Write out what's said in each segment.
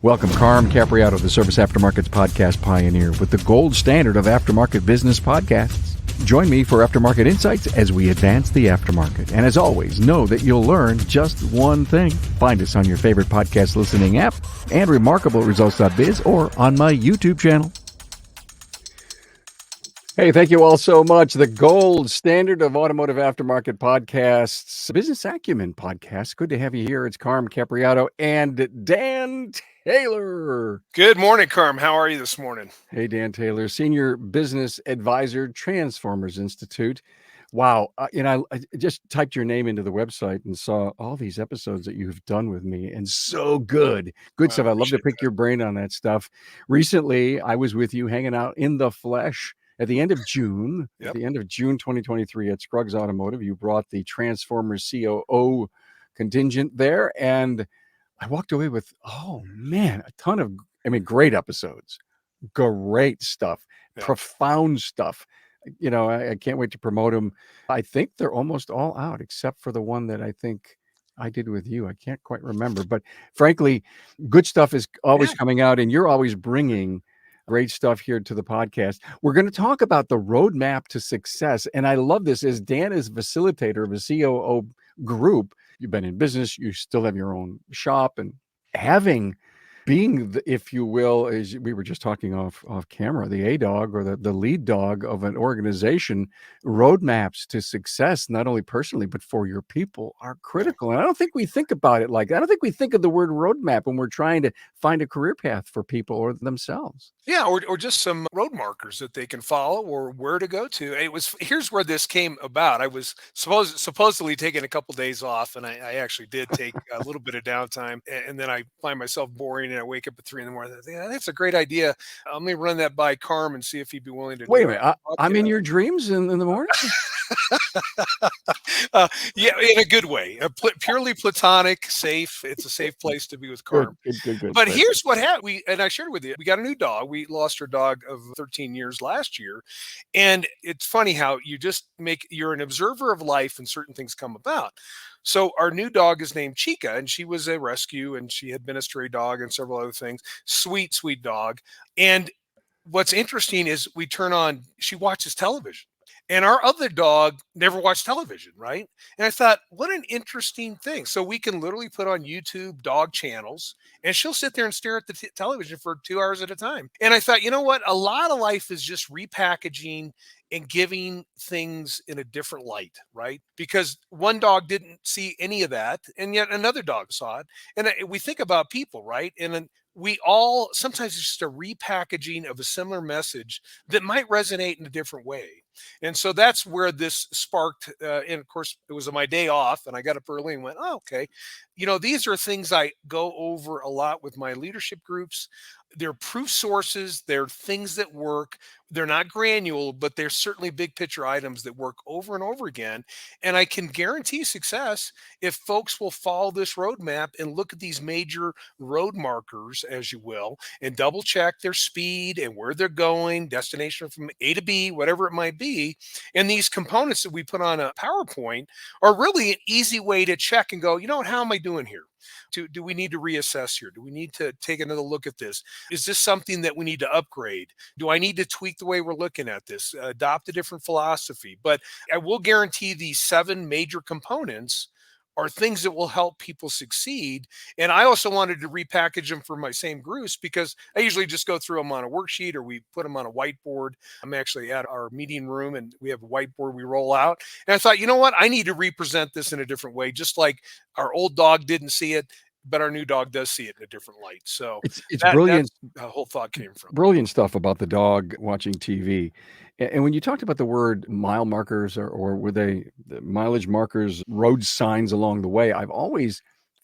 Welcome, Carm Capriato, the Service Aftermarkets Podcast Pioneer, with the gold standard of aftermarket business podcasts. Join me for Aftermarket Insights as we advance the aftermarket. And as always, know that you'll learn just one thing. Find us on your favorite podcast listening app and remarkableresults.biz or on my YouTube channel. Hey, thank you all so much. The gold standard of automotive aftermarket podcasts, Business Acumen Podcast. Good to have you here. It's Carm Capriato and Dan Taylor. Good morning, Carm. How are you this morning? Hey, Dan Taylor, Senior Business Advisor, Transformers Institute. Wow. I just typed your name into the website and saw all these episodes that you've done with me, and so good. Good stuff. I love to pick your brain on that stuff. Recently, I was with you hanging out in the flesh at the end of June, Yep. At the end of June 2023 at Scruggs Automotive. You brought the Transformers COO contingent there, and I walked away with, oh man, a ton of, great episodes, great stuff, profound stuff. I can't wait to promote them. I think they're almost all out, except for the one that I think I did with you. I can't quite remember, but frankly, good stuff is always coming out, and you're always bringing great stuff here to the podcast. We're going to talk about the roadmap to success. And I love this, as Dan is facilitator of a COO group. You've been in business, you still have your own shop, and being, if you will, as we were just talking off camera, the A-dog or the lead dog of an organization, roadmaps to success, not only personally, but for your people, are critical. And I don't think we think about it like that. I don't think we think of the word roadmap when we're trying to find a career path for people or themselves. Yeah, or just some road markers that they can follow or where to go to. Here's where this came about. I was supposedly taking a couple days off, and I actually did take a little bit of downtime, and then I find myself boring, and I wake up at 3 a.m. I think, that's a great idea. I'm gonna run that by Carm and see if he'd be willing to. Wait a minute, I'm in your dreams in the morning. Yeah, in a good way, purely platonic, safe. It's a safe place to be with Carm. Good. But here's what happened. I shared with you, we got a new dog. We lost our dog of 13 years last year. And it's funny how you're an observer of life and certain things come about. So our new dog is named Chica, and she was a rescue, and she had been a stray dog and several other things. Sweet, sweet dog. And what's interesting is she watches television. And our other dog never watched television, right? And I thought, what an interesting thing. So we can literally put on YouTube dog channels, and she'll sit there and stare at the television for 2 hours at a time. And I thought, you know what? A lot of life is just repackaging and giving things in a different light, right? Because one dog didn't see any of that, and yet another dog saw it. And we think about people, right? And then we all, sometimes it's just a repackaging of a similar message that might resonate in a different way. And so that's where this sparked. And of course, it was my day off, and I got up early and went, oh, okay. These are things I go over a lot with my leadership groups. They're proof sources. They're things that work. They're not granular, but they're certainly big picture items that work over and over again. And I can guarantee success if folks will follow this roadmap and look at these major road markers, as you will, and double check their speed and where they're going, destination from A to B, whatever it might be. And these components that we put on a PowerPoint are really an easy way to check and go, how am I doing here? Do we need to reassess here? Do we need to take another look at this? Is this something that we need to upgrade? Do I need to tweak the way we're looking at this? Adopt a different philosophy? But I will guarantee these 7 major components are things that will help people succeed. And I also wanted to repackage them for my same groups, because I usually just go through them on a worksheet, or we put them on a whiteboard. I'm actually at our meeting room, and we have a whiteboard we roll out. And I thought, you know what? I need to represent this in a different way, just like our old dog didn't see it, but our new dog does see it in a different light. So it's brilliant. That's the whole thought came from. Brilliant stuff about the dog watching TV. And when you talked about the word mile markers, or were they the mileage markers, road signs along the way, I've always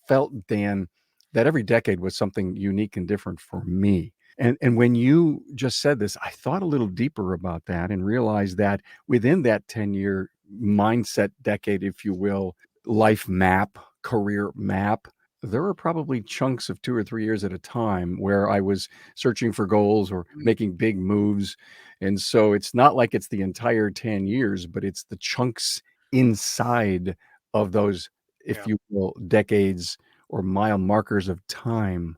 felt, Dan, that every decade was something unique and different for me. And when you just said this, I thought a little deeper about that and realized that within that 10-year mindset decade, if you will, life map, career map, there were probably chunks of 2 or 3 years at a time where I was searching for goals or making big moves. And so it's not like it's the entire 10 years, but it's the chunks inside of those, if you will, decades or mile markers of time.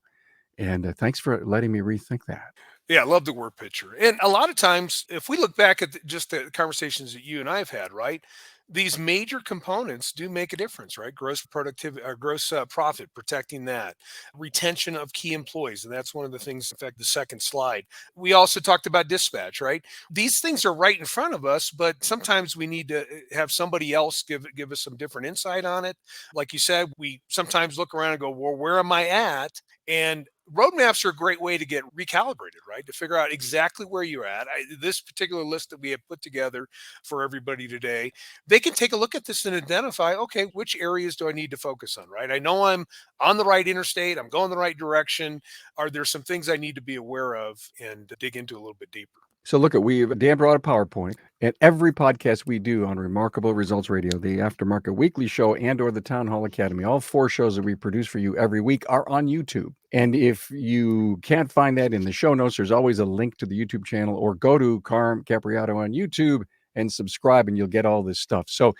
And thanks for letting me rethink that. Yeah, I love the word picture. And a lot of times, if we look back at just the conversations that you and I have had, right? These major components do make a difference, right? Gross productivity, gross profit, protecting that, retention of key employees. And that's one of the things, in fact, the second slide. We also talked about dispatch, right? These things are right in front of us, but sometimes we need to have somebody else give us some different insight on it. Like you said, we sometimes look around and go, well, where am I at? And roadmaps are a great way to get recalibrated, right? To figure out exactly where you're at. This particular list that we have put together for everybody today, they can take a look at this and identify, okay, which areas do I need to focus on, right? I know I'm on the right interstate, I'm going the right direction. Are there some things I need to be aware of and dig into a little bit deeper? So look, Dan brought a PowerPoint, and every podcast we do on Remarkable Results Radio, the Aftermarket Weekly Show, and/or the Town Hall Academy, all 4 shows that we produce for you every week are on YouTube. And if you can't find that in the show notes, there's always a link to the YouTube channel, or go to Carm Capriato on YouTube and subscribe, and you'll get all this stuff. So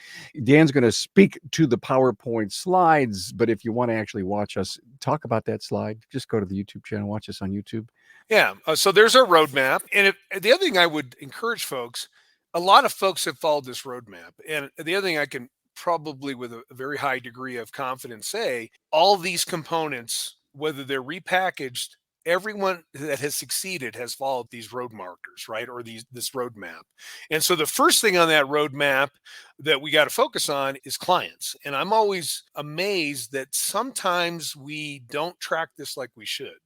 Dan's going to speak to the PowerPoint slides, but if you want to actually watch us talk about that slide, just go to the YouTube channel, watch us on YouTube. Yeah. So there's our roadmap. And the other thing I would encourage folks, a lot of folks have followed this roadmap. And the other thing I can probably with a very high degree of confidence say, all these components, whether they're repackaged, everyone that has succeeded has followed these road markers, right? Or this roadmap. And so the first thing on that roadmap that we got to focus on is clients. And I'm always amazed that sometimes we don't track this like we should.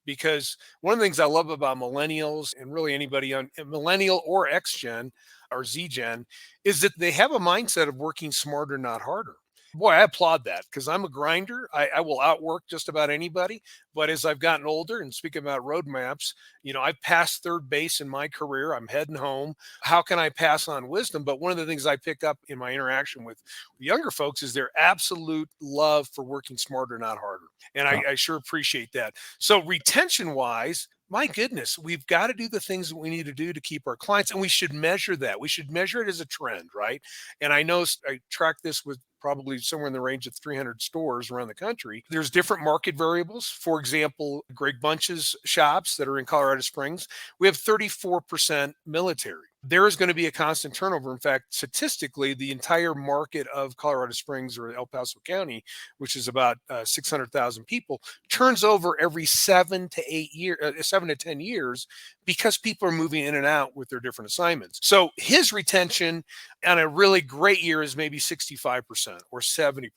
Because one of the things I love about millennials and really anybody on millennial or X Gen or Z Gen is that they have a mindset of working smarter, not harder. Boy, I applaud that because I'm a grinder. I will outwork just about anybody. But as I've gotten older and speaking about roadmaps, I've passed third base in my career. I'm heading home. How can I pass on wisdom? But one of the things I pick up in my interaction with younger folks is their absolute love for working smarter, not harder. And I sure appreciate that. So retention wise, my goodness, we've got to do the things that we need to do to keep our clients, and we should measure that. We should measure it as a trend, right? And I know I track this with probably somewhere in the range of 300 stores around the country. There's different market variables. For example, Greg Bunch's shops that are in Colorado Springs, we have 34% military. There is going to be a constant turnover. In fact, statistically, the entire market of Colorado Springs or El Paso County, which is about 600,000 people, turns over every 7 to 10 years because people are moving in and out with their different assignments. So his retention on a really great year is maybe 65% or 70%.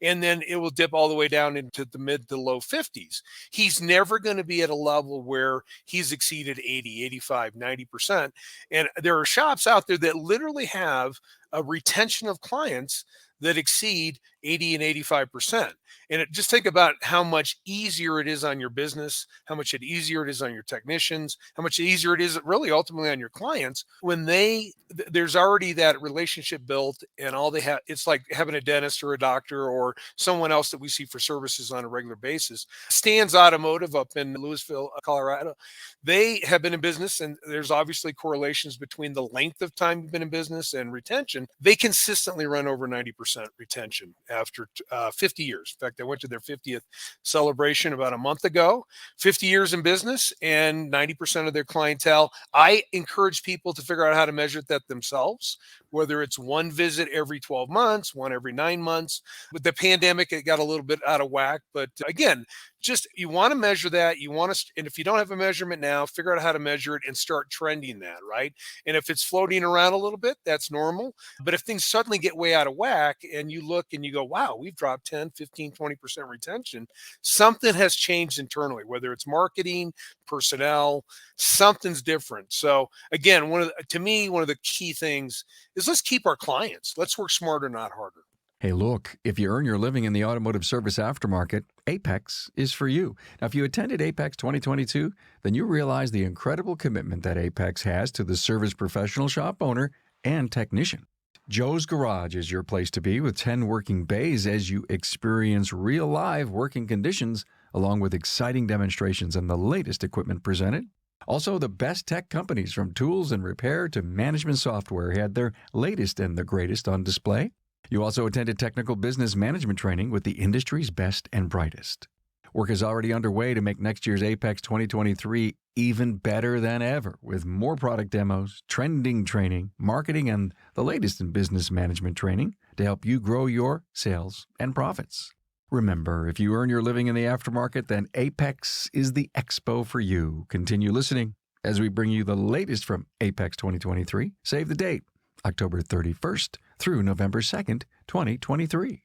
And then it will dip all the way down into the mid to low 50s. He's never going to be at a level where he's exceeded 80, 85, 90%. And there are shops out there that literally have a retention of clients that exceed 80 and 85%. And just think about how much easier it is on your business, how much easier it is on your technicians, how much easier it is really ultimately on your clients when there's already that relationship built, and all they have, it's like having a dentist or a doctor or someone else that we see for services on a regular basis. Stan's Automotive up in Louisville, Colorado, they have been in business, and there's obviously correlations between the length of time you've been in business and retention. They consistently run over 90% retention after 50 years. In fact, I went to their 50th celebration about a month ago. 50 years in business and 90% of their clientele. I encourage people to figure out how to measure that themselves, whether it's one visit every 12 months, one every 9 months. With the pandemic, it got a little bit out of whack. But again, just you want to measure that. And if you don't have a measurement now, figure out how to measure it and start trending that, right? And if it's floating around a little bit, that's normal. But if things suddenly get way out of whack and you look and you go, wow, we've dropped 10, 15, 20% retention, something has changed internally, whether it's marketing, personnel, something's different. So again, to me, one of the key things is let's keep our clients. Let's work smarter, not harder. Hey, look, if you earn your living in the automotive service aftermarket, Apex is for you. Now, if you attended Apex 2022, then you realize the incredible commitment that Apex has to the service professional shop owner and technician. Joe's Garage is your place to be with 10 working bays as you experience real live working conditions along with exciting demonstrations and the latest equipment presented. Also, the best tech companies from tools and repair to management software had their latest and the greatest on display. You also attended technical business management training with the industry's best and brightest. Work is already underway to make next year's Apex 2023 even better than ever, with more product demos, trending training, marketing, and the latest in business management training to help you grow your sales and profits. Remember, if you earn your living in the aftermarket, then Apex is the expo for you. Continue listening as we bring you the latest from Apex 2023. Save the date, October 31st through November 2nd, 2023.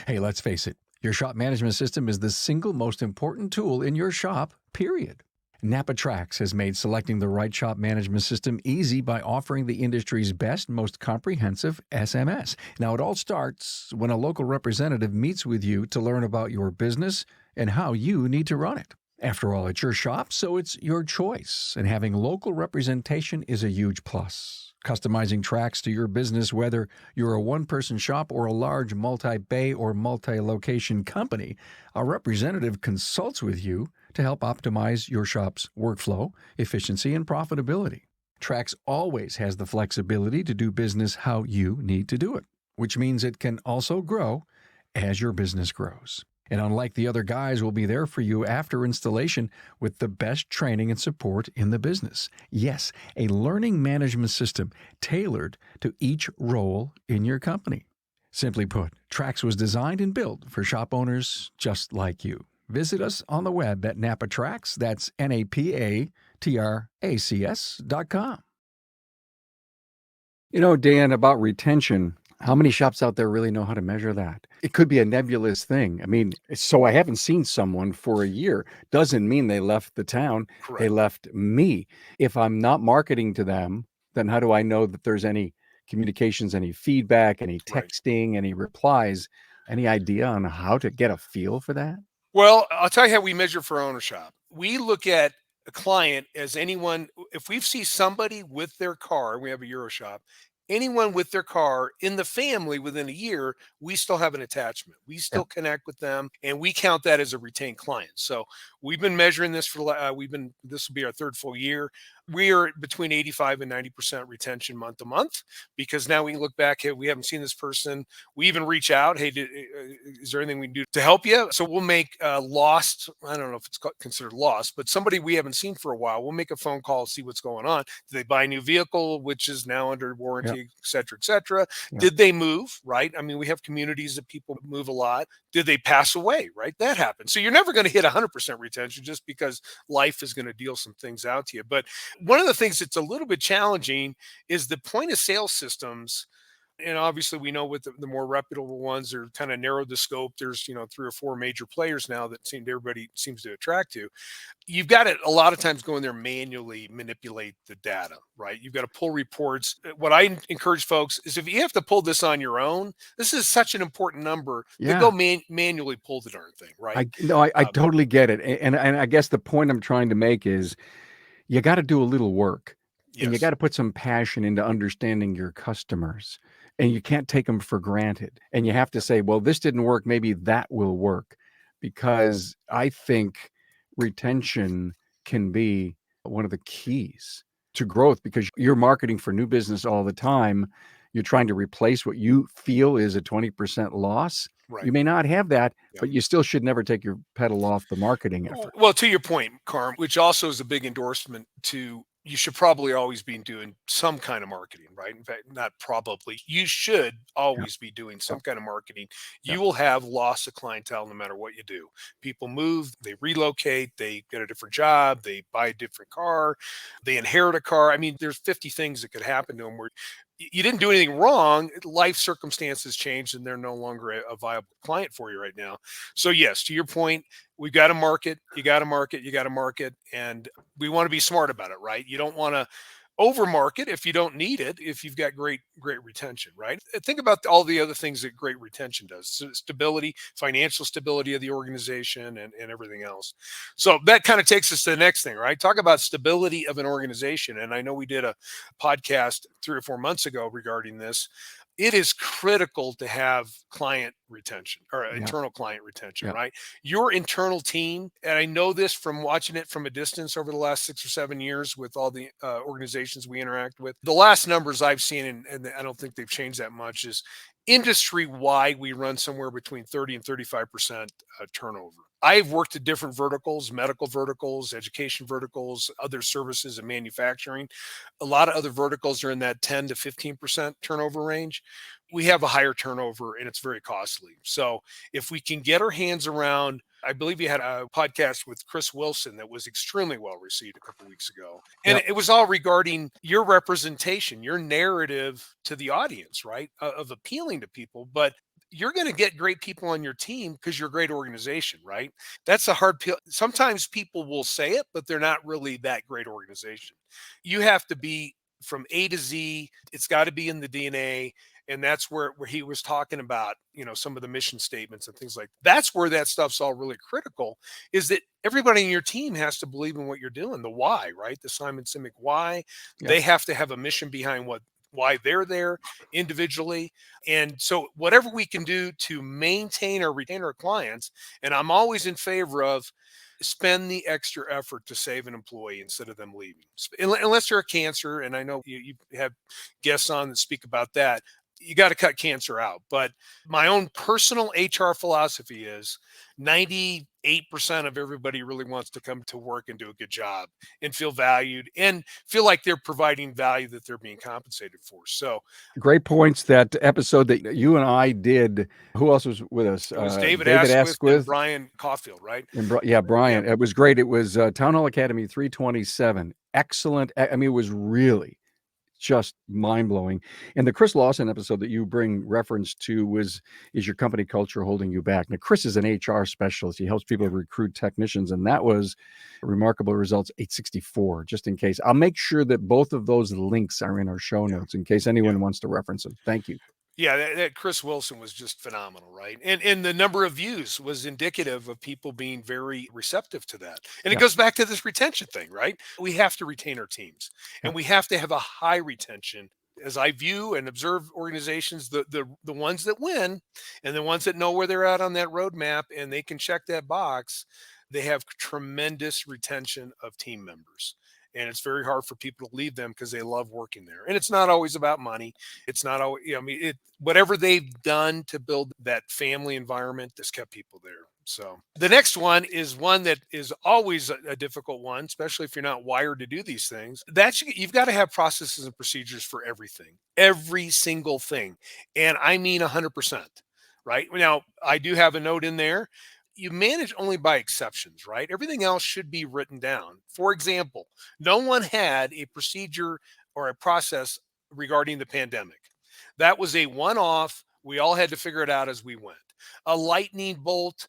Hey, let's face it, your shop management system is the single most important tool in your shop, period. NapaTrax has made selecting the right shop management system easy by offering the industry's best, most comprehensive SMS. Now, it all starts when a local representative meets with you to learn about your business and how you need to run it. After all, it's your shop, so it's your choice, and having local representation is a huge plus. Customizing tracks to your business, whether you're a one-person shop or a large multi-bay or multi-location company, a representative consults with you to help optimize your shop's workflow, efficiency, and profitability. Trax always has the flexibility to do business how you need to do it, which means it can also grow as your business grows. And unlike the other guys, will be there for you after installation with the best training and support in the business. Yes, a learning management system tailored to each role in your company. Simply put, Trax was designed and built for shop owners just like you. Visit us on the web at NapaTrax, that's NapaTracs.com. You know, Dan, about retention, how many shops out there really know how to measure that? It could be a nebulous thing. I mean, so I haven't seen someone for a year. Doesn't mean they left the town. Correct. They left me. If I'm not marketing to them, then how do I know that there's any communications, any feedback, any texting, any replies? Any idea on how to get a feel for that? Well, I'll tell you how we measure for owner shop. We look at a client as anyone, if we see somebody with their car, we have a Euro shop, anyone with their car in the family within a year, we still have an attachment. We still connect with them, and we count that as a retained client. So we've been measuring this for, this will be our third full year. We are between 85 and 90% retention month to month, because now we can look back, hey, we haven't seen this person. We even reach out, hey, is there anything we can do to help you? So we'll make lost, I don't know if it's considered lost, but somebody we haven't seen for a while, we'll make a phone call, see what's going on. Did they buy a new vehicle, which is now under warranty, et cetera, et cetera? Did they move, right? I mean, we have communities that people move a lot. Did they pass away, right? That happens. So you're never going to hit 100% retention just because life is going to deal some things out to you. But one of the things that's a little bit challenging is the point of sale systems. And obviously we know with the more reputable ones are kind of narrowed the scope. There's, 3 or 4 major players now that everybody seems to attract to. You've got to a lot of times go in there manually manipulate the data, right? You've got to pull reports. What I encourage folks is, if you have to pull this on your own, this is such an important number to go manually pull the darn thing, right? I totally get it. And I guess the point I'm trying to make is, you got to do a little work, and you got to put some passion into understanding your customers, and you can't take them for granted. And you have to say, well, this didn't work, maybe that will work, because I think retention can be one of the keys to growth, because you're marketing for new business all the time. You're trying to replace what you feel is a 20% loss. Right. You may not have that, but you still should never take your pedal off the marketing effort. Well, to your point, Carm, which also is a big endorsement to, you should probably always be doing some kind of marketing, right? In fact, not probably, you should always be doing some kind of marketing. You will have loss of clientele no matter what you do. People move, they relocate, they get a different job, they buy a different car, they inherit a car. I mean, there's 50 things that could happen to them where you didn't do anything wrong. Life circumstances changed and they're no longer a viable client for you right now. So yes, to your point, we've got to market, you got to market, you got to market. And we want to be smart about it, right? You don't want to over market if you don't need it, if you've got great retention, right? Think about all the other things that great retention does. So stability, financial stability of the organization, and everything else. So that kind of takes us to the next thing, right? Talk about stability of an organization. And I know we did a podcast 3 or 4 months ago regarding this. It is critical to have client retention, or internal client retention, right? Your internal team, and I know this from watching it from a distance over the last 6 or 7 years with all the organizations we interact with. The last numbers I've seen, and I don't think they've changed that much, is industry-wide, we run somewhere between 30 and 35% turnover. I've worked at different verticals, medical verticals, education verticals, other services and manufacturing. A lot of other verticals are in that 10 to 15% turnover range. We have a higher turnover and it's very costly. So if we can get our hands around, I believe you had a podcast with Chris Wilson that was extremely well received a couple weeks ago. And Yeah. it was all regarding your representation, your narrative to the audience, right? Of appealing to people. But you're going to get great people on your team because you're a great organization, right? That's a hard pill. Sometimes people will say it, but they're not really that great organization. You have to be from A to Z. It's got to be in the DNA. And that's where he was talking about, some of the mission statements and things like that's where that stuff's all really critical, is that everybody in your team has to believe in what you're doing, the why, right? The Simon Sinek why. Yeah. They have to have a mission behind why they're there individually. And so whatever we can do to maintain or retain our clients, and I'm always in favor of spend the extra effort to save an employee instead of them leaving. Unless they're a cancer, and I know you have guests on that speak about that, you got to cut cancer out. But my own personal HR philosophy is 98% of everybody really wants to come to work and do a good job and feel valued and feel like they're providing value that they're being compensated for. So Great points. That episode that you and I did. Who else was with us? it was David David Asquith and Asquith. Brian Caulfield, right? And Brian. It was great. It was Town Hall Academy 327. Excellent. I mean, it was really just mind-blowing. And the Chris Lawson episode that you bring reference to is your company culture holding you back? Now, Chris is an HR specialist. He helps people recruit technicians, and that was remarkable results 864, just in case. I'll make sure that both of those links are in our show notes in case anyone wants to reference them. Thank you. Yeah, that Chris Wilson was just phenomenal, right? And the number of views was indicative of people being very receptive to that. And it goes back to this retention thing, right? We have to retain our teams, and we have to have a high retention. As I view and observe organizations, the ones that win and the ones that know where they're at on that roadmap and they can check that box, they have tremendous retention of team members. And it's very hard for people to leave them because they love working there. And it's not always about money. It's not always, whatever they've done to build that family environment has kept people there. So the next one is one that is always a difficult one, especially if you're not wired to do these things. You've got to have processes and procedures for everything, every single thing. And I mean 100%, right? Now, I do have a note in there. You manage only by exceptions, right? Everything else should be written down. For example, no one had a procedure or a process regarding the pandemic. That was a one-off. We all had to figure it out as we went. A lightning bolt,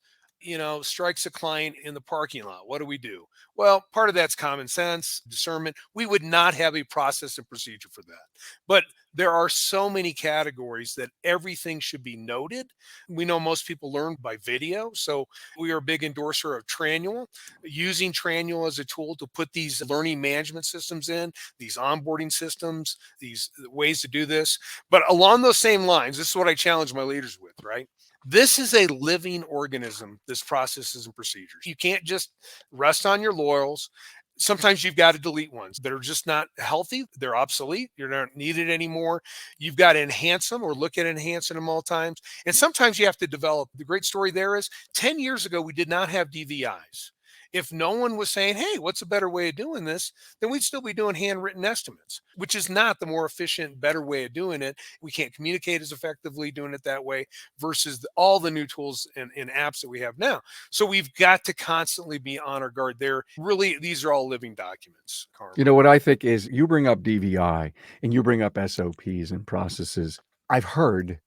strikes a client in the parking lot. What do we do? Well, part of that's common sense, discernment. We would not have a process and procedure for that. But there are so many categories that everything should be noted. We know most people learn by video. So we are a big endorser of Tranual, using Tranual as a tool to put these learning management systems in, these onboarding systems, these ways to do this. But along those same lines, this is what I challenge my leaders with, right? This is a living organism, this processes and procedures. You can't just rest on your laurels. Sometimes you've got to delete ones that are just not healthy. They're obsolete. You're not needed anymore. You've got to enhance them or look at enhancing them all times. And sometimes you have to develop. The great story there is 10 years ago, we did not have DVIs. If no one was saying, hey, what's a better way of doing this, then we'd still be doing handwritten estimates, which is not the more efficient, better way of doing it. We can't communicate as effectively doing it that way versus all the new tools and apps that we have now. So we've got to constantly be on our guard there. Really, these are all living documents, Carl. What I think is you bring up DVI and you bring up SOPs and processes. I've heard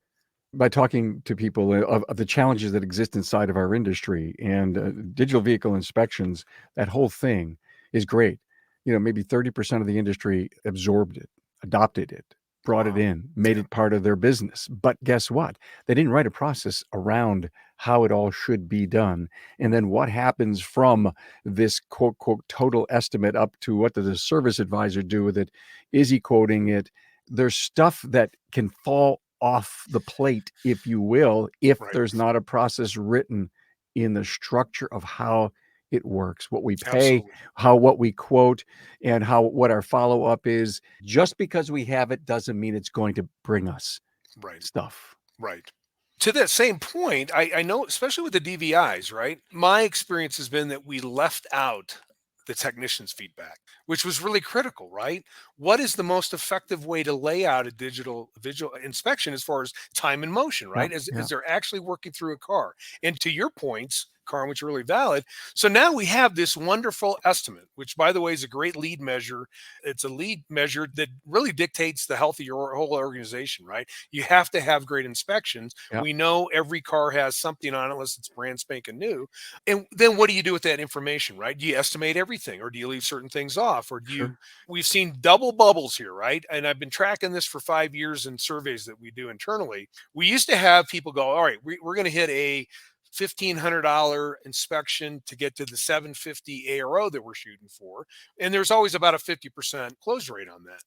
by talking to people of the challenges that exist inside of our industry and digital vehicle inspections, that whole thing is great. Maybe 30% of the industry absorbed it, adopted it, brought it in, made it part of their business. But guess what? They didn't write a process around how it all should be done. And then what happens from this quote, quote, total estimate up to what does the service advisor do with it? Is he quoting it? There's stuff that can fall off the plate, if you will, if there's not a process written in the structure of how it works, what we pay, what we quote, and what our follow-up is. Just because we have it doesn't mean it's going to bring us stuff. Right. To that same point, I know, especially with the DVIs, right? My experience has been that we left out the technician's feedback, which was really critical, right? What is the most effective way to lay out a digital visual inspection as far as time and motion, Yeah, right? As yeah, they're actually working through a car. And to your points, Carl, which are really valid. So now we have this wonderful estimate, which, by the way, is a great lead measure. It's a lead measure that really dictates the health of your whole organization, right? You have to have great inspections. yeah. We know every car has something on it unless it's brand spanking new. And then what do you do with that information, right? Do you estimate everything, or do you leave certain things off? Or do you, Sure. we've seen double bubbles here, right? And I've been tracking this for 5 years in surveys that we do internally. We used to have people go, all right, we're going to hit a $1,500 inspection to get to the 750 ARO that we're shooting for. And there's always about a 50% close rate on that.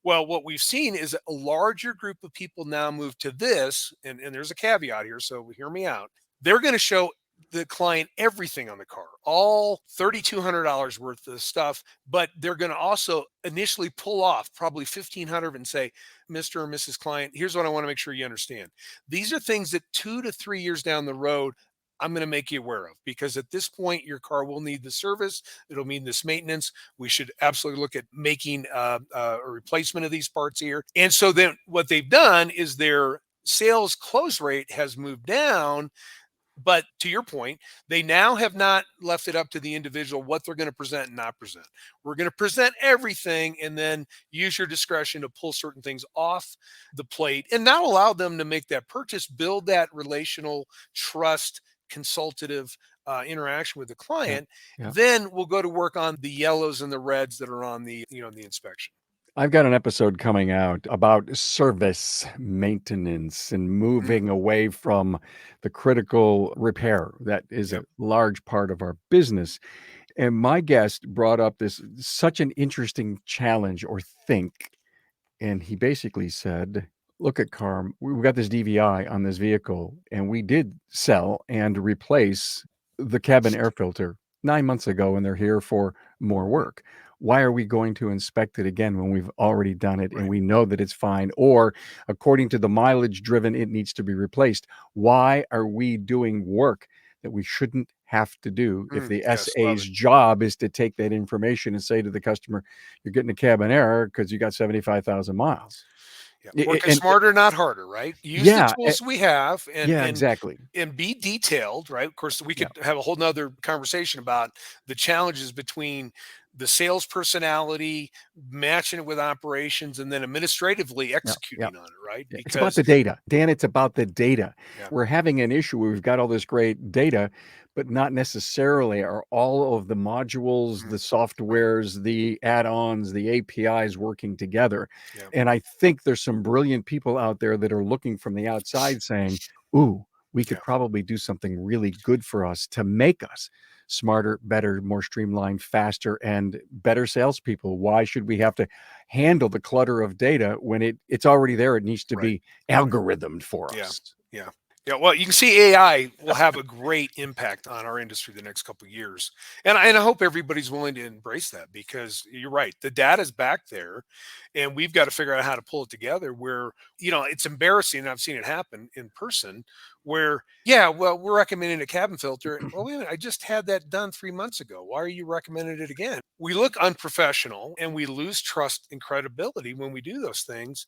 Well, what we've seen is a larger group of people now move to this, and there's a caveat here, so hear me out. They're going to show the client everything on the car, all $3,200 worth of stuff, but they're going to also initially pull off probably 1,500 and say, Mr. or Mrs. Client, here's what I want to make sure you understand. These are things that 2 to 3 years down the road, I'm going to make you aware of, because at this point, your car will need the service. It'll need this maintenance. We should absolutely look at making a replacement of these parts here. And so then what they've done is their sales close rate has moved down. But to your point, they now have not left it up to the individual what they're going to present and not present. We're going to present everything and then use your discretion to pull certain things off the plate and now allow them to make that purchase, build that relational trust, consultative interaction with the Yeah, client. yeah. Then we'll go to work on the yellows and the reds that are on the inspection. I've got an episode coming out about service maintenance and Mm, moving away from the critical repair that is a yep. large part of our business. And my guest brought up this such an interesting challenge or think. And he basically said, look at Carm, we got this DVI on this vehicle, and we did sell and replace the cabin air filter 9 months ago, and they're here for more Mm, work. Why are we going to inspect it again when we've already done it and right. we know that it's fine? Or according to the mileage driven, it needs to be replaced. Why are we doing work that we shouldn't have to do if the Yes, love SA's it. job is to take that information and say to the customer, you're getting a cabin error because you got 75,000 miles. Yeah, I- working And, smarter, not harder, right? Use the yeah, tools we have, and yeah, and exactly. and be detailed, right? Of course, we Yeah, could have a whole nother conversation about the challenges between the sales personality, matching it with operations, and then administratively yeah, yeah. executing on it, right? Yeah, it's about Because the data. Dan, it's about the data. yeah, We're having an issue where we've got all this great data, but not necessarily are all of the modules, mm, the right, softwares, the add-ons, the APIs working together. yeah, And I think there's some brilliant people out there that are looking from the outside saying, ooh, we could yeah, probably do something really good for us to make us smarter, better, more streamlined, faster, and better salespeople. Why should we have to handle the clutter of data when it's already there? It needs to right. be algorithmed for Yeah. us. Yeah. Yeah. Well, you can see AI will have a great impact on our industry the next couple of years. And I hope everybody's willing to embrace that, because you're right. The data's back there and we've got to figure out how to pull it together where, it's embarrassing. And I've seen it happen in person where, yeah, well, we're recommending a cabin filter. Well, wait a minute, I just had that done 3 months ago. Why are you recommending it again? We look unprofessional and we lose trust and credibility when we do those things.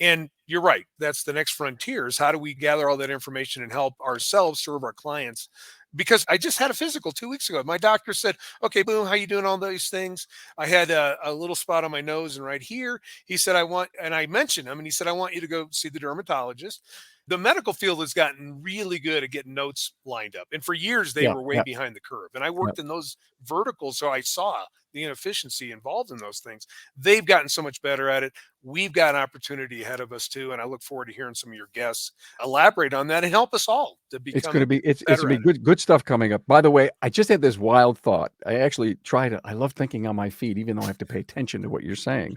And you're right. That's the next frontier, is how do we gather all that information and help ourselves serve our clients? Because I just had a physical 2 weeks ago. My doctor said, okay, boom, how you doing all those things? I had a little spot on my nose and right here. He said, and I mentioned him and he said, I want you to go see the dermatologist. The medical field has gotten really good at getting notes lined up. And for years, they Yeah, were way yeah, behind the curve. And I yeah. worked in those verticals. So I saw the inefficiency involved in those things. They've gotten so much better at it. We've got an opportunity ahead of us too. And I look forward to hearing some of your guests elaborate on that and help us all to It's gonna become be it's better gonna at be it. good stuff coming up. By the way, I just had this wild thought. I love thinking on my feet, even though I have to pay attention to what you're saying.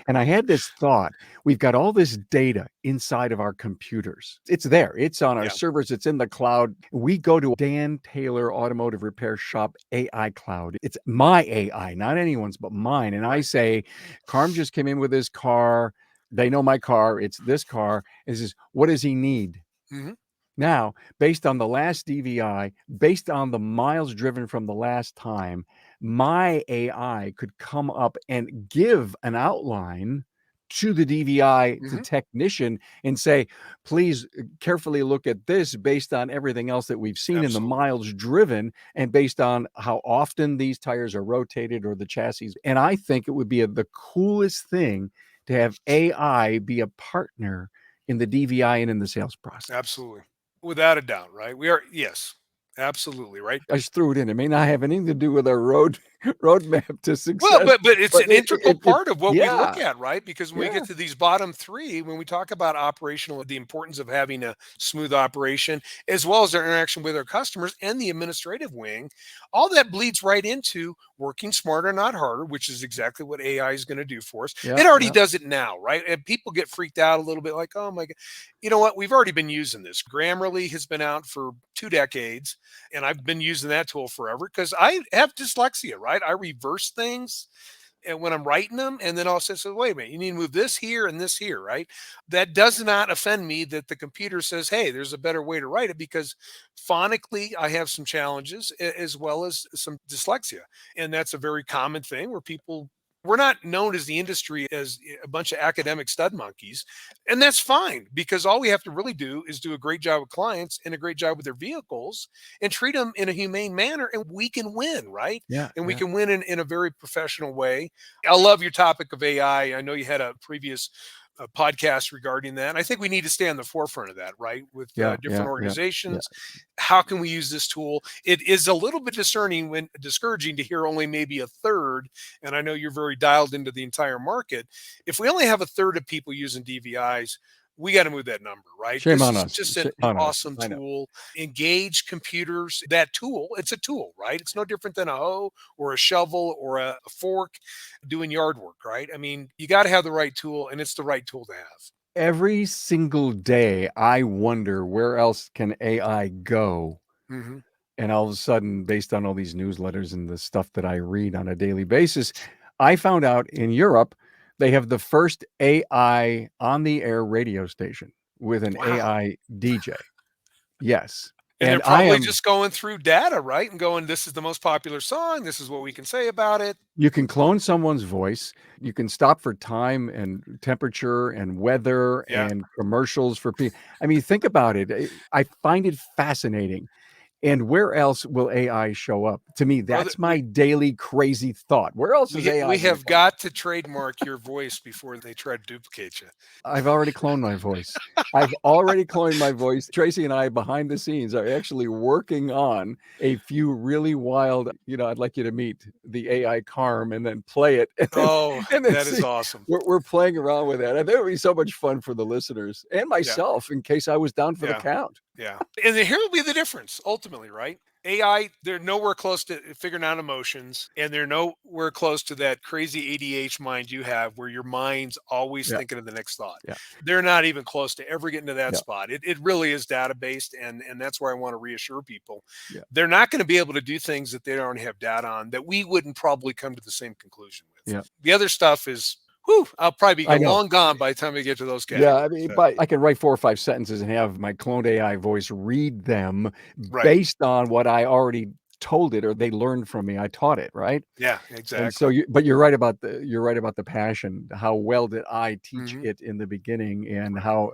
And I had this thought, we've got all this data inside of our computers. It's there. It's on our Yeah. servers. It's in the cloud. We go to Dan Taylor Automotive Repair Shop AI Cloud. It's my AI, not anyone's but mine. And I Right. say, Carm just came in with his car. They know my car. It's this car. And it says, what does he need? Hmm. Now, based on the last DVI, based on the miles driven from the last time, my AI could come up and give an outline to the DVI, the Hmm. technician, and say, please carefully look at this based on everything else that we've seen in the Absolutely. miles driven and based on how often these tires are rotated or the chassis. And I think it would be the coolest thing to have AI be a partner in the DVI and in the sales process. Absolutely. Without a doubt, right? We are, yes, absolutely, right? I just threw it in. It may not have anything to do with our roadmap to Well, success, but it's but an integral part of what we look yeah, at, right? Because when we yeah, get to these bottom three, when we talk about operational, the importance of having a smooth operation, as well as our interaction with our customers and the administrative wing, all that bleeds right into working smarter, not harder, which is exactly what AI is going to do for us. yeah, It already yeah, does it now, right? And people get freaked out a little bit like, oh my God, you know what? We've already been using this. Grammarly has been out for 2 decades, and I've been using that tool forever because I have dyslexia, right? I reverse things and when I'm writing them, and then also says, wait a minute, you need to move this here and this here, right? That does not offend me that the computer says, hey, there's a better way to write it because phonically I have some challenges as well as some dyslexia. And that's a very common thing where people, we're not known as the industry as a bunch of academic stud monkeys. And that's fine because all we have to really do is do a great job with clients and a great job with their vehicles and treat them in a humane manner and we can win, right? yeah, And we yeah. can win in a very professional way. I love your topic of AI. I know you had a previous podcast regarding that. And I think we need to stay on the forefront of that, right? With Yeah, different yeah, yeah, yeah. organizations, how can we use this tool? It is a little bit discouraging to hear only maybe a third. And I know you're very dialed into the entire market. If we only have a third of people using DVIs, we got to move that number, right? Shame This on is us. just an Shame on us. awesome I know. tool. Engage computers. That tool, it's a tool, right? It's no different than a hoe or a shovel or a fork doing yard work, right? I mean, you got to have the right tool, and it's the right tool to have. Every single day, I wonder where else can AI go? Hmm. And all of a sudden, based on all these newsletters and the stuff that I read on a daily basis, I found out in Europe, they have the first AI on the air radio station with an Wow. AI DJ. Yes. And they're And I probably am just going through data, right? And going, this is the most popular song. This is what we can say about it. you can clone someone's voice. You can stop for time and temperature and weather Yeah. and commercials for people. I mean, think about it. I find it fascinating. And where else will AI show up? To me, Brother, that's my daily crazy thought. Where else is we AI going to have come? got to trademark your voice before they try to duplicate you. I've already cloned my voice. I've already cloned my voice. Tracy and I, behind the scenes, are actually working on a few really wild. I'd like you to meet the AI Carm and then play it, Oh, and then that is see. awesome. We're playing around with that. And that would be so much fun for the listeners and Yeah. myself in case I was down for the Yeah. count. Yeah. And then here will be the difference ultimately, right? AI, they're nowhere close to figuring out emotions, and they're nowhere close to that crazy ADH mind you have where your mind's always Yeah, thinking of the next thought. yeah, They're not even close to ever getting to that yeah, spot. It really is data based, and that's where I want to reassure people. yeah, They're not going to be able to do things that they don't have data on that we wouldn't probably come to the same conclusion with. yeah. The other stuff is, whew, I'll probably be I know. long gone by the time we get to those Yeah, I categories. mean, but I can write 4 or 5 sentences and have my cloned AI voice read them Right. based on what I already told it or they learned from me. I taught it, right? Yeah, And so exactly. you're right about the passion. How well did I teach Hmm. it in the beginning and Right. how.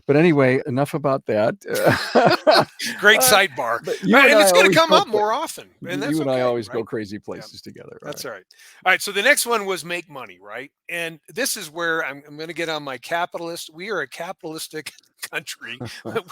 But anyway, enough about that. Great Uh, sidebar. but you and And I it's going to always come go up more often, and you that's and I okay, always go right? crazy Yeah, places together, all that's right? all right. All right. So the next one was make money, right? And this is where I'm going to get on my capitalist. We are a capitalistic country.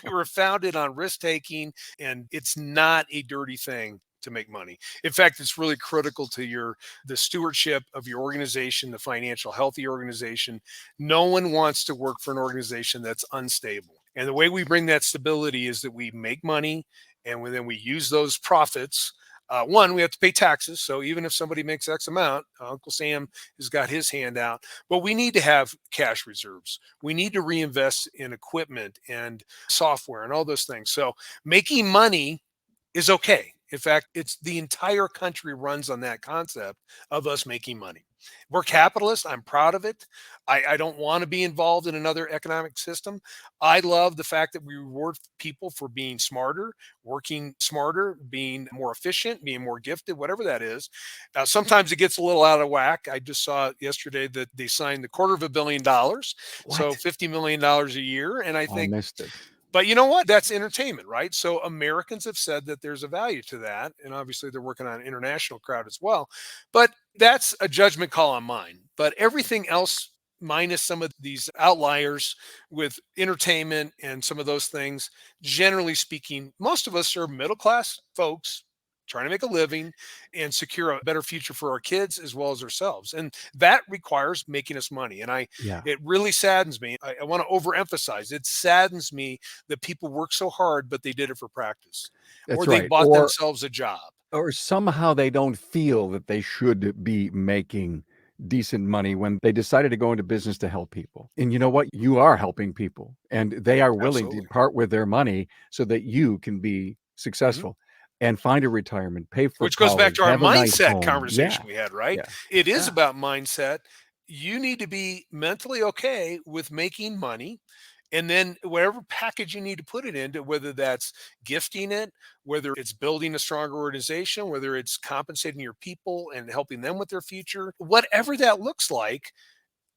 We were founded on risk taking, and it's not a dirty thing to make money. In fact, it's really critical to the stewardship of your organization, the financial health of your organization. No one wants to work for an organization that's unstable. And the way we bring that stability is that we make money and then we use those profits. One, we have to pay taxes. So even if somebody makes X amount, Uncle Sam has got his hand out. But we need to have cash reserves. We need to reinvest in equipment and software and all those things. So making money is okay. In fact, it's the entire country runs on that concept of us making money. We're capitalists. I'm proud of it. I don't want to be involved in another economic system. I love the fact that we reward people for being smarter, working smarter, being more efficient, being more gifted, whatever that is. Sometimes it gets a little out of whack. I just saw yesterday that they signed the $250 million, so What? $50 million a year. And I Oh, I think, missed it. but you know what? That's entertainment, right? So Americans have said that there's a value to that. And obviously they're working on an international crowd as well. But that's a judgment call on mine. But everything else, minus some of these outliers with entertainment and some of those things, generally speaking, most of us are middle class folks trying to make a living and secure a better future for our kids as well as ourselves. And that requires making us money. And Yeah, it really saddens me. I want to overemphasize, it saddens me that people work so hard, but they did it for practice, that's or they right. bought themselves a job. Or somehow they don't feel that they should be making decent money when they decided to go into business to help people. And you know what? You are helping people, and they are willing to Absolutely. part with their money so that you can be Mhm. successful and find a retirement, pay for Which goes back college, to our have a nice mindset home. Yeah, conversation we had, right? yeah, It is yeah. about mindset. You need to be mentally okay with making money. And then whatever package you need to put it into, whether that's gifting it, whether it's building a stronger organization, whether it's compensating your people and helping them with their future, whatever that looks like,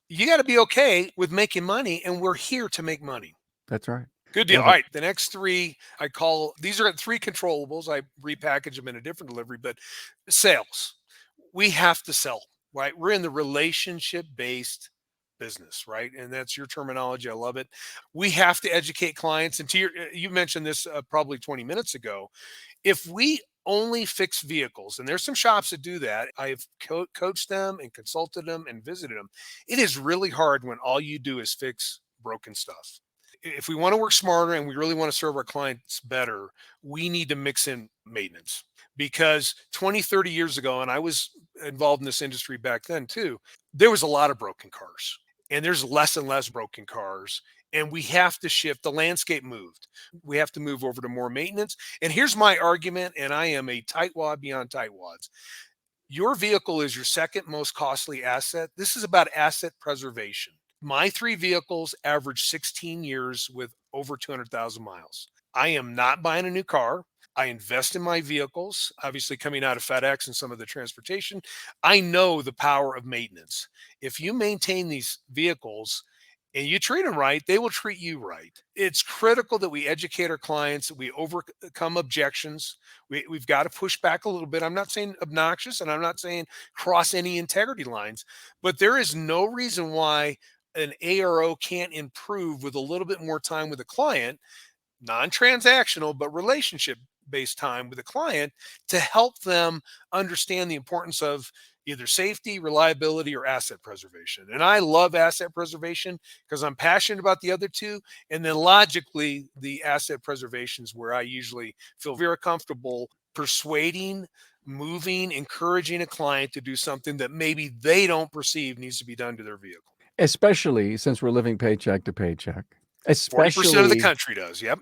you got to be okay with making money. And we're here to make money. That's right. Good deal. Love All it. right. The next three I call, these are three controllables. I repackage them in a different delivery, but sales. We have to sell, right? We're in the relationship based business, right? And that's your terminology. I love it. We have to educate clients. And to your, you mentioned this probably 20 minutes ago. If we only fix vehicles, and there's some shops that do that, I've coached them and consulted them and visited them. It is really hard when all you do is fix broken stuff. If we want to work smarter and we really want to serve our clients better, we need to mix in maintenance, because 20, 30 years ago, and I was involved in this industry back then too, there was a lot of broken cars, and there's less and less broken cars. And we have to shift. The landscape moved. We have to move over to more maintenance. And here's my argument, and I am a tightwad beyond tightwads. Your vehicle is your second most costly asset. This is about asset preservation. My three vehicles average 16 years with over 200,000 miles. I am not buying a new car. I invest in my vehicles, obviously coming out of FedEx and some of the transportation. I know the power of maintenance. If you maintain these vehicles and you treat them right, they will treat you right. It's critical that we educate our clients, that we overcome objections. We've got to push back a little bit. I'm not saying obnoxious, and I'm not saying cross any integrity lines, but there is no reason why an ARO can't improve with a little bit more time with a client, non-transactional but relationship based time with a client, to help them understand the importance of either safety, reliability, or asset preservation. And I love asset preservation because I'm passionate about the other two. And then logically, the asset preservation is where I usually feel very comfortable persuading, moving, encouraging a client to do something that maybe they don't perceive needs to be done to their vehicle. Especially since we're living paycheck to paycheck. 40% of the Especially country does. Yep.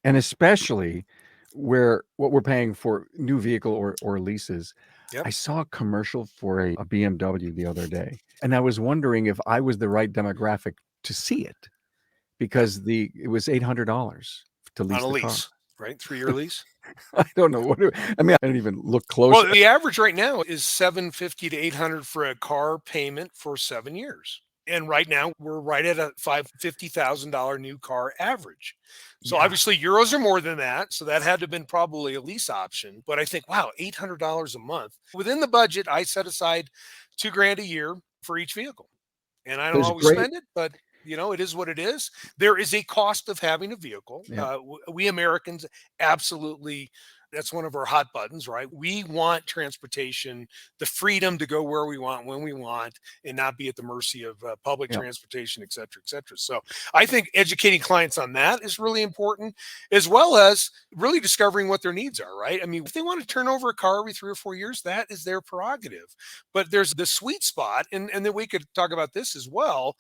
and especially where what we're paying for new vehicle or leases. Yep. I saw a commercial for a BMW the other day, and I was wondering if I was the right demographic to see it Yep. because it was $800 to On lease a the car. lease, right? 3-year lease. I don't know I mean, I didn't even look closer. Well, the average right now is 750 to 800 for a car payment for 7 years. And right now we're right at a $50,000 new car average. So Yeah, obviously euros are more than that. So that had to have been probably a lease option. But I think, wow, $800 a month within the budget. I set aside 2 grand a year for each vehicle. And I don't there's always great spend it, but it is what it is. There is a cost of having a vehicle. yeah. We Americans absolutely, that's one of our hot buttons, right? We want transportation, the freedom to go where we want, when we want, and not be at the mercy of public Yeah. transportation, et cetera, et cetera. So I think educating clients on that is really important, as well as really discovering what their needs are, right? I mean, if they want to turn over a car every 3 or 4 years, that is their prerogative. But there's the sweet spot, and then we could talk about this as well.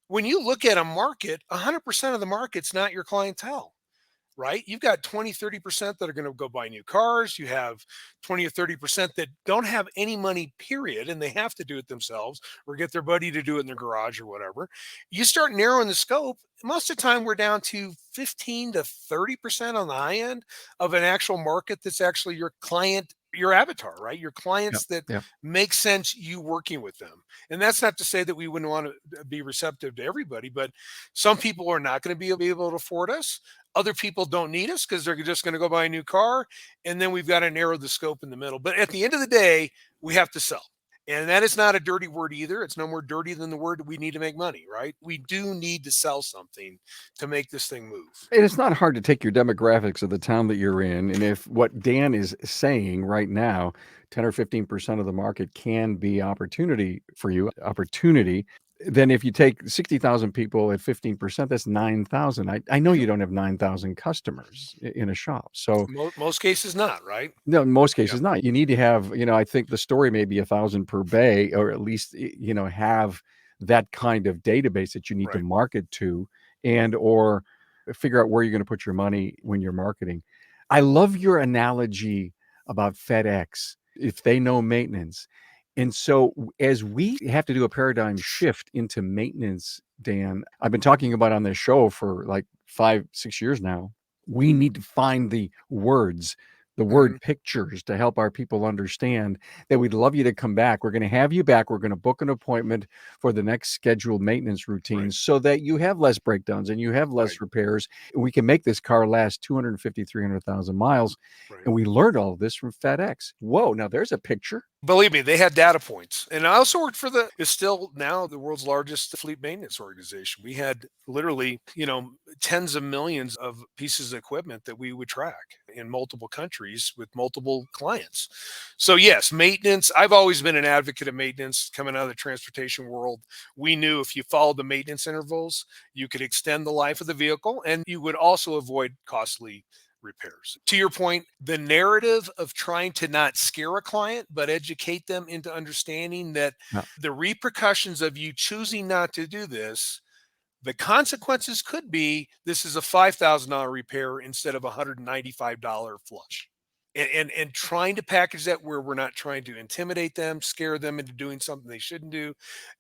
When you look at a market, 100% of the market's not your clientele. right? You've got 20, 30% that are going to go buy new cars. You have 20 or 30% that don't have any money, period, and they have to do it themselves or get their buddy to do it in their garage or whatever. You start narrowing the scope. Most of the time, we're down to 15 to 30% on the high end of an actual market that's actually your client, your avatar, right? Your Yeah. clients that Yeah. make sense you working with them. And that's not to say that we wouldn't want to be receptive to everybody, but some people are not going to be able to afford us. Other people don't need us because they're just going to go buy a new car. And then we've got to narrow the scope in the middle. But at the end of the day, we have to sell. And that is not a dirty word either. It's no more dirty than the word we need to make money, right? We do need to sell something to make this thing move. And it's not hard to take your demographics of the town that you're in. And if what Dan is saying right now, 10 or 15% of the market can be opportunity for you, then if you take 60,000 people at 15%, that's 9,000. I know you don't have 9,000 customers in a shop. So Most cases not, right? no, in most Yeah. cases not. You need to have, I think the story may be 1,000 per bay, or at least, have that kind of database that you need to Right. market to, and or figure out where you're going to put your money when you're marketing. I love your analogy about FedEx, if they know maintenance. And so as we have to do a paradigm shift into maintenance, Dan, I've been talking about on this show for like 5-6 years now. We need to find the words, the word Mhm. pictures to help our people understand that we'd love you to come back. We're going to have you back. We're going to book an appointment for the next scheduled maintenance routine Right. so that you have less breakdowns and you have less Right. repairs. We can make this car last 250, 300,000 miles. Right. And we learned all of this from FedEx. Whoa, now there's a picture. Believe me, they had data points. And I also worked for is still now the world's largest fleet maintenance organization. We had literally, tens of millions of pieces of equipment that we would track in multiple countries with multiple clients. So yes, maintenance, I've always been an advocate of maintenance coming out of the transportation world. We knew if you followed the maintenance intervals, you could extend the life of the vehicle and you would also avoid costly repairs. To your point, the narrative of trying to not scare a client, but educate them into understanding that Yeah. the repercussions of you choosing not to do this, the consequences could be this is a $5,000 repair instead of a $195 flush. And trying to package that where we're not trying to intimidate them, scare them into doing something they shouldn't do.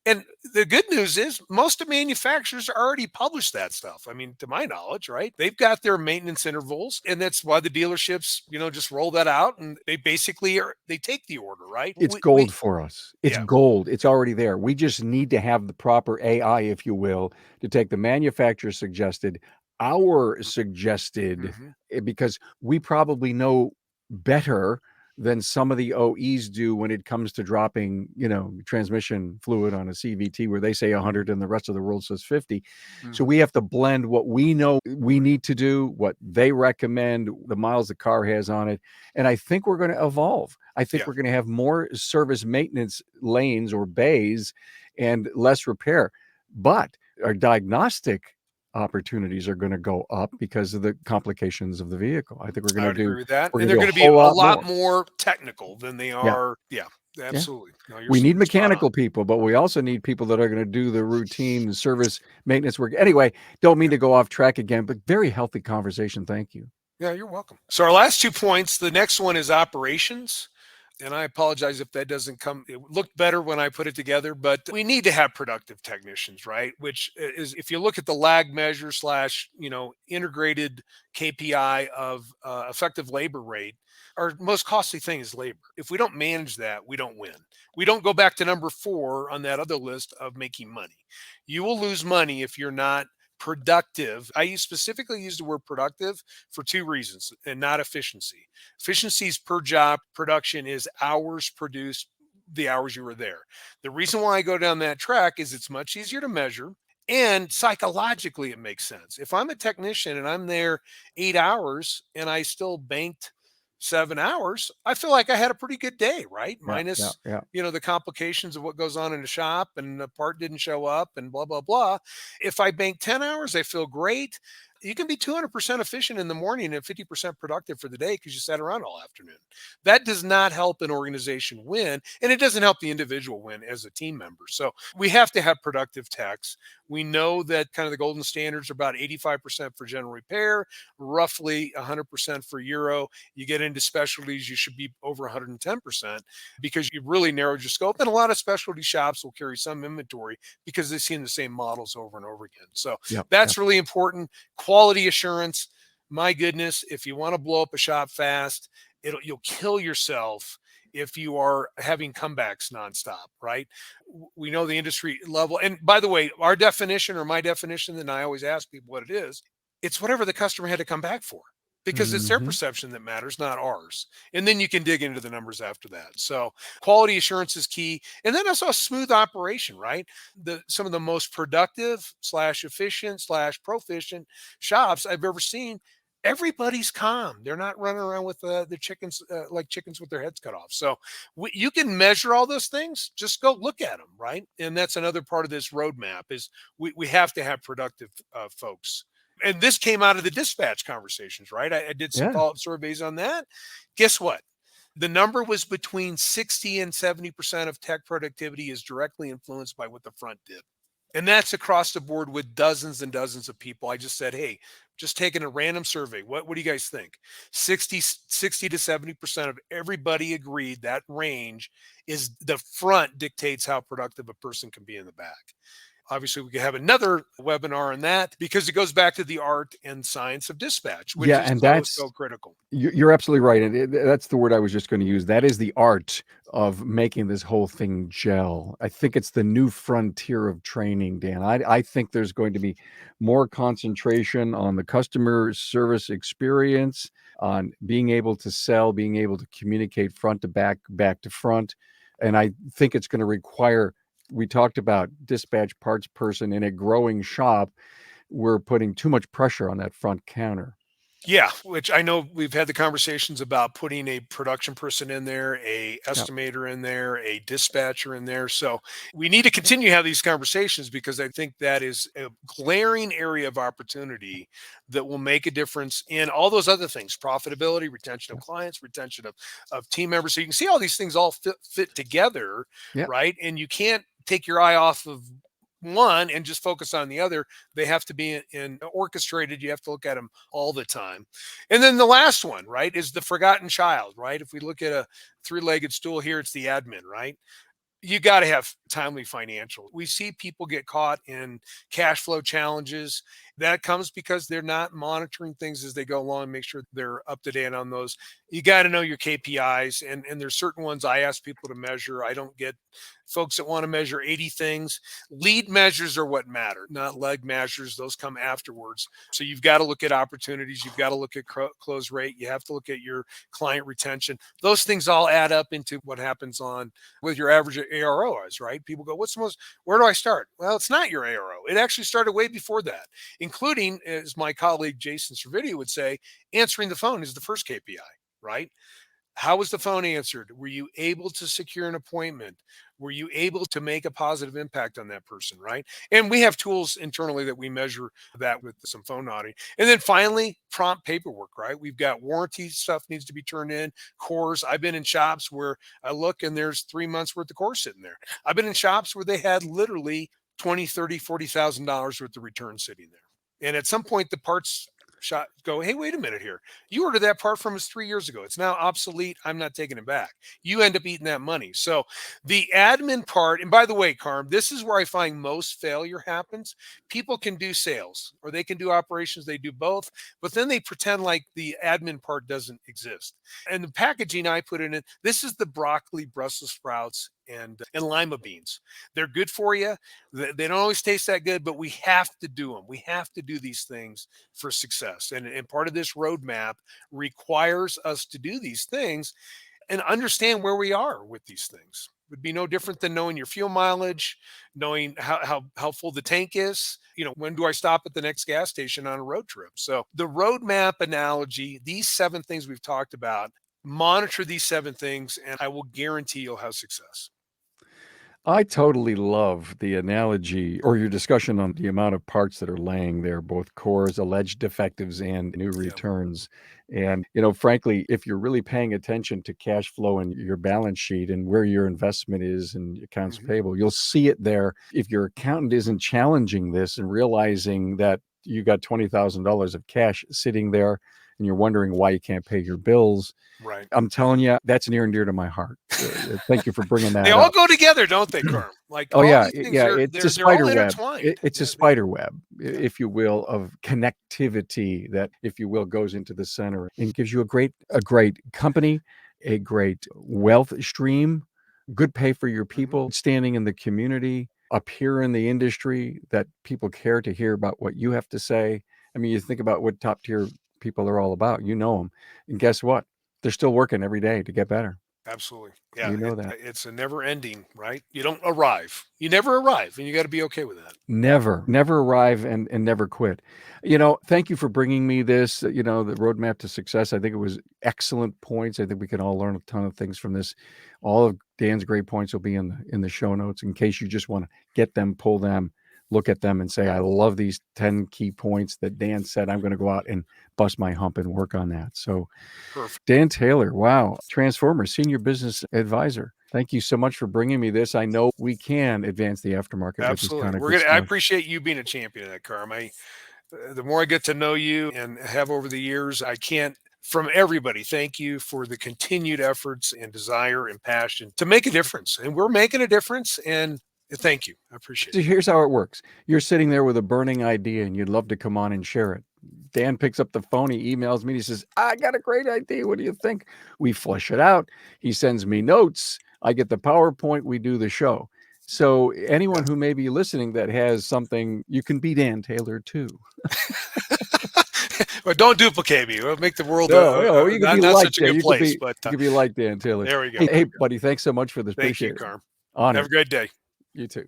And the good news is most of manufacturers already publish that stuff. I mean, to my knowledge, right? They've got their maintenance intervals, and that's why the dealerships, just roll that out, and they basically they take the order, right? It's We gold for us. It's yeah. gold. It's already there. We just need to have the proper AI, if you will, to take the manufacturer suggested, our suggested, Mhm. because we probably know better than some of the OEs do when it comes to dropping, transmission fluid on a CVT where they say 100 and the rest of the world says 50. So Mhm. we have to blend what we know we need to do, what they recommend, the miles the car has on it. And I think we're going to evolve. I think Yeah. we're going to have more service maintenance lanes or bays and less repair. But our diagnostic opportunities are going to go up because of the complications of the vehicle. I think I would agree with that. we're And going to they're do a going to be whole a lot lot more. more technical than they Yeah. are. Yeah, Yeah. absolutely. No, you're We need spot on. mechanical people, but we also need people that are going to do the routine service maintenance work. Anyway, don't mean to go off track again, but very healthy conversation. Thank you. Yeah, you're welcome. So our last 2 points, the next one is operations. And I apologize if that doesn't come. It looked better when I put it together, but we need to have productive technicians, right? Which is, if you look at the lag measure slash, integrated KPI of effective labor rate, our most costly thing is labor. If we don't manage that, we don't win. We don't go back to number 4 on that other list of making money. You will lose money if you're not productive. I specifically use the word productive for 2 reasons and not efficiency. Efficiency is per job, production is hours produced, the hours you were there. The reason why I go down that track is it's much easier to measure. And psychologically, it makes sense. If I'm a technician and I'm there 8 hours and I still banked 7 hours, I feel like I had a pretty good day, right? Yeah, yeah, Minus, yeah. the complications of what goes on in the shop and the part didn't show up and blah, blah, blah. If I bank 10 hours, I feel great. You can be 200% efficient in the morning and 50% productive for the day because you sat around all afternoon. That does not help an organization win, and it doesn't help the individual win as a team member. So we have to have productive techs. We know that kind of the golden standards are about 85% for general repair, roughly 100% for Euro. You get into specialties, you should be over 110% because you've really narrowed your scope. And a lot of specialty shops will carry some inventory because they've seen the same models over and over again. So Yep. that's really important. Quality assurance. My goodness, if you want to blow up a shop fast, you'll kill yourself if you are having comebacks nonstop, right? We know the industry level. And by the way, our definition or my definition, and I always ask people what it is, it's whatever the customer had to come back for because it's their Hmm. perception that matters, not ours. And then you can dig into the numbers after that. So quality assurance is key. And then also a smooth operation, right? Some of the most productive slash efficient slash proficient shops I've ever seen, everybody's calm. They're not running around with the chickens like chickens with their heads cut off. So you can measure all those things. Just go look at them, right? And that's another part of this roadmap is we have to have productive folks. And this came out of the dispatch conversations, right? I did some Yeah. follow-up surveys on that. Guess what? The number was between 60 and 70% of tech productivity is directly influenced by what the front did. And that's across the board with dozens and dozens of people. I just said, hey, just taking a random survey. What do you guys think? 60 to 70% of everybody agreed that range is the front dictates how productive a person can be in the back. Obviously, we could have another webinar on that because it goes back to the art and science of dispatch, which Yeah. is And so critical. you're absolutely right. And that's the word I was just going to use. That is the art of making this whole thing gel. I think it's the new frontier of training, Dan. I think there's going to be more concentration on the customer service experience, on being able to sell, being able to communicate front to back, back to front. And I think it's going to require, we talked about dispatch parts person in a growing shop. We're putting too much pressure on that front counter. Yeah, which I know we've had the conversations about putting a production person in there, a Yeah. estimator in there, a dispatcher in there. So we need to continue to have these conversations because I think that is a glaring area of opportunity that will make a difference in all those other things: profitability, retention of clients, retention of team members. So you can see all these things all fit together, Yeah. right? And you can't take your eye off of one and just focus on the other. They have to be in orchestrated. You have to look at them all the time. And then the last one, right, is the forgotten child, right? If we look at a three-legged stool here, it's the admin, right? You got to have timely financial. We see people get caught in cash flow challenges. That comes because they're not monitoring things as they go along, make sure they're up to date on those. You got to know your KPIs, and there's certain ones I ask people to measure. I don't get folks that want to measure 80 things. Lead measures are what matter, not leg measures. Those come afterwards. So you've got to look at opportunities. You've got to look at close rate. You have to look at your client retention. Those things all add up into what happens on with your average AROs, right? People go, where do I start? Well, it's not your ARO. It actually started way before that, including, as my colleague Jason Servideo would say, answering the phone is the first KPI, right? How was the phone answered? Were you able to secure an appointment? Were you able to make a positive impact on that person, right? And we have tools internally that we measure that with some phone nodding. And then finally, prompt paperwork, right? We've got warranty stuff needs to be turned in, cores. I've been in shops where I look and there's 3 months worth of cores sitting there. I've been in shops where they had literally 20, 30, $40,000 worth of returns sitting there. And at some point, the parts shop go, hey, wait a minute here. You ordered that part from us 3 years ago. It's now obsolete. I'm not taking it back. You end up eating that money. So the admin part, and by the way, Carm, this is where I find most failure happens. People can do sales or they can do operations. They do both, but then they pretend like the admin part doesn't exist. And the packaging I put in, this is the broccoli, Brussels sprouts, and lima beans. They're good for you. They don't always taste that good, but we have to do them. We have to do these things for success. And part of this roadmap requires us to do these things and understand where we are with these things. Would be no different than knowing your fuel mileage, knowing how full the tank is. When do I stop at the next gas station on a road trip? So the roadmap analogy, these 7 things we've talked about, monitor these 7 things, and I will guarantee you'll have success. I totally love the analogy or your discussion on the amount of parts that are laying there, both cores, alleged defectives, and new Yeah. returns. And, frankly, if you're really paying attention to cash flow and your balance sheet and where your investment is and accounts Mhm. payable, you'll see it there. If your accountant isn't challenging this and realizing that you got $20,000 of cash sitting there and you're wondering why you can't pay your bills, Right. I'm telling you, that's near and dear to my heart. Thank you for bringing They that all up. go together, don't they, Carm? Like Oh all yeah, these things yeah. are It's a they're all spider web. intertwined. It's a Yeah, spider web, yeah. if you will, of connectivity that, if you will, goes into the center and gives you a great company, a great wealth stream, good pay for your Mhm. people, standing in the community, a peer in the industry that people care to hear about what you have to say. I mean, you think about what top tier people are all about. You know them, and guess what? They're still working every day to get better. Absolutely. Yeah, You know that. it's a never ending, right? You don't arrive. You never arrive, and you got to be okay with that. Never arrive and never quit. Thank you for bringing me this, the roadmap to success. I think it was excellent points. I think we can all learn a ton of things from this. All of Dan's great points will be in the show notes in case you just want to get them, pull them, look at them and say, I love these 10 key points that Dan said. I'm going to go out and bust my hump and work on that. So Perfect. Dan Taylor, wow, Transformer, Senior Business Advisor. Thank you so much for bringing me this. I know we can advance the aftermarket with this Absolutely. kind of We're good gonna. I stuff. appreciate you being a champion of that, Carm. The more I get to know you and have over the years, I can't. From everybody, thank you for the continued efforts and desire and passion to make a difference. And we're making a difference. And thank you. I appreciate So it. here's how it works. You're sitting there with a burning idea and you'd love to come on and share it. Dan picks up the phone, he emails me, he says, I got a great idea. What do you think? We flesh it out. He sends me notes. I get the PowerPoint, we do the show. So anyone Yeah. who may be listening that has something, you can be Dan Taylor too. But don't duplicate me. It'll make the world No, you could be not like such a Dan. good place. But You could be like Dan Taylor. there we Hey, go. hey, buddy, thanks so much for this. Thank you, Appreciate it. Carm. Have a Honored. great day. You too.